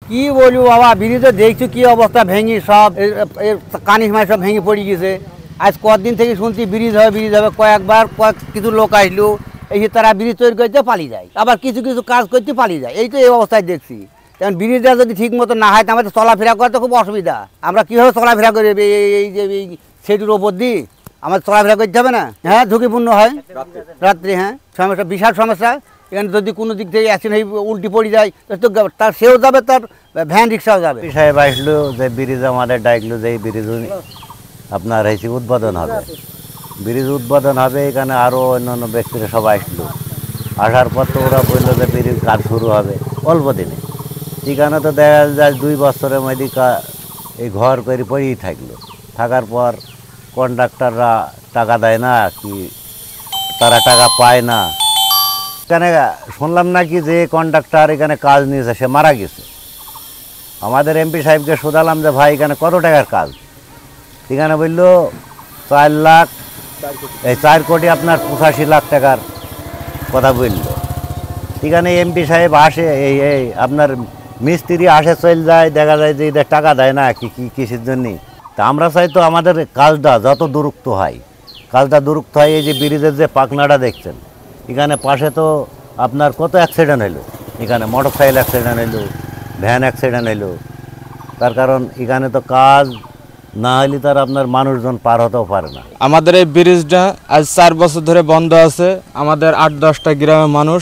কি বলবো বাবা, ব্রিজে দেখছি কি অবস্থা, ভেঙে সব কানিস মাই সব ভেঙে পড়ে গেছে। আজ কদিন থেকে শুনছি ব্রিজ হবে কয়েকবার কিছু লোক আসলো, এই যে তারা ব্রিজ তৈরি করতে পালিয়ে যায়, আবার কিছু কিছু কাজ করতে পালিয়ে যায়। এই তো এই অবস্থায় দেখছি। কারণ ব্রিজটা যদি ঠিক মতো না হয়, আমাদের চলাফেরা করতে খুব অসুবিধা। আমরা কীভাবে চলাফেরা করি এই যে এই সেতুর ওপর দিয়ে আমাদের চলাফেরা করতে হবে না? হ্যাঁ, ঝুঁকিপূর্ণ হয় রাত্রে। হ্যাঁ, সমস্যা, বিশাল সমস্যা। এখানে যদি কোনো দিক থেকে অ্যাক্সিডেন্ট উল্টি পড়ে যায় তো তার সেও যাবে, তার ভ্যান রিক্সাও যাবে। সাহেব আসলো যে ব্রিজ আমাদের ডাকলো যে এই ব্রিজ আপনার হয়েছে উদ্বোধন হবে, ব্রিজ উদ্বোধন হবে। এখানে আরও অন্যান্য ব্যক্তিরা সবাই আসলো। আসার পর তো ওরা বললো যে ব্রিজ কাজ শুরু হবে অল্প দিনে। এখানে তো দেখা যায় 2 বছরের মধ্যে এই ঘর করে পড়েই থাকলো। থাকার পর কন্ট্রাক্টররা টাকা দেয় না, কি তারা টাকা পায় না। এখানে শুনলাম নাকি যে কন্ট্রাক্টর এখানে কাজ নিয়েছে সে মারা গেছে। আমাদের এমপি সাহেবকে শোধালাম যে ভাই এখানে কত টাকার কাজ? এখানে বললো 4 কোটি আপনার 85 লাখ টাকার কথা বলল। এখানে এমপি সাহেব আসে, এই আপনার মিস্ত্রি আসে চলে যায়, দেখা যায় যে এদের টাকা দেয় না কিসের জন্যে। তা আমরা চাই তো আমাদের কাজটা যত দূরত্ব হয়, কাজটা দূরত্ব হয়। এই যে ব্রিজের যে পাখনাটা দেখছেন, এখানে পাশে তো আপনার কত অ্যাক্সিডেন্ট হলো। এখানে মোটরসাইকেল অ্যাক্সিডেন্ট হলো, ভ্যান অ্যাক্সিডেন্ট হলো। তার কারণ এখানে তো কাজ না হলে তার আপনার মানুষজন পার হতেও পারে না। আমাদের এই ব্রিজটা আজ 4 বছর ধরে বন্ধ আছে। আমাদের 8-10টা গ্রামের মানুষ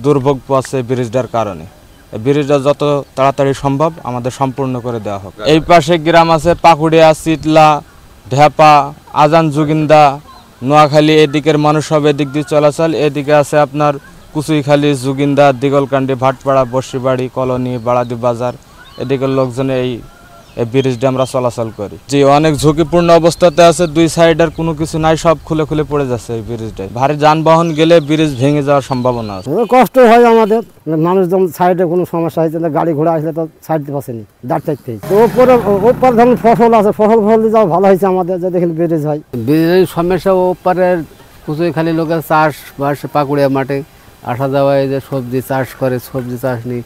দুর্ভোগ পাচ্ছে ব্রিজটার কারণে। এই ব্রিজটা যত তাড়াতাড়ি সম্ভব আমাদের সম্পূর্ণ করে দেওয়া হোক। এই পাশে গ্রাম আছে পাকুড়িয়া, চিতলা, ঢেপা, আজান, জুগিন্দা, নোয়াখালী, এদিকের মানুষ সব এদিক দিয়ে চলাচল। এদিকে আছে আপনার কুচুইখালী, জুগিন্দা, দিগলকান্দি, ভাটপাড়া, বসিবাড়ি, কলোনি, বাড়াদি বাজার, এদিকের লোকজন এই ব্রিজটা আমরা চলাচল করি। যে অনেক ঝুঁকিপূর্ণ অবস্থাতে আছে, 2 সাইডের কোনো কিছু নাই, সব খুলে খুলে পড়ে যাচ্ছে এই ব্রিজটায়। ভারী যানবাহন গেলে ব্রিজ ভেঙে যাওয়ার সম্ভাবনা আছে। কষ্ট হয় আমাদের, মানুষজন সাইডে কোনো সমস্যা হয়েছে, গাড়ি ঘোড়া আসলে তো সাইড দিতে পারছেনি, দাঁড় চাইতে। তো ওপর ধরুন ফসল আছে, ফসল যাওয়া ভালো হয়েছে আমাদের, যে দেখেন ব্রিজ হয়। ব্রিজের সমস্যা ওপারের কুচুইখালী লোকের চাষবাস, পাকুড়িয়া মাঠে আসা যাওয়া, এই যে সবজি চাষ করে, সবজি চাষ নেই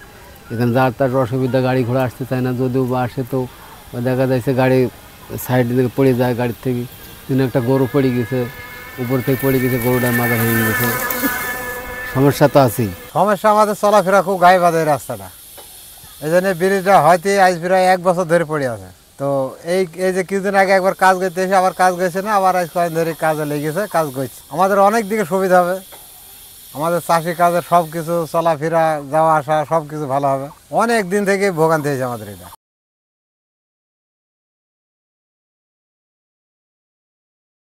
এখানে যার তার অসুবিধা, গাড়ি ঘোড়া আসতে চায় না। যদিও বা আসে তো দেখা যাচ্ছে গাড়ি সাইড দিকে পড়ে যায়। গাড়ির থেকে একটা গরু পড়ে গেছে, উপর থেকে পড়ে গেছে, গরুটার মাথা ভেঙে গেছে। সমস্যা তো আছেই। সমস্যা আমাদের চলাফেরা খুব গায়ে বাঁধে রাস্তাটা। এই জন্য ব্রিজটা হয়তো আজ প্রায় 1 বছর ধরে পড়ে আছে। তো এই যে কিছুদিন আগে একবার কাজ করতে এসে আবার কাজ গেছে না, আবার আজ কয়েকদিন ধরে কাজে লেগেছে, কাজ করছে। আমাদের অনেক দিকে সুবিধা হবে, আমাদের চাষি কাজের সব কিছু চলাফেরা, যাওয়া আসা সব কিছু ভালো হবে। অনেক দিন থেকে ভোগান্তি হয়েছে আমাদের এটা।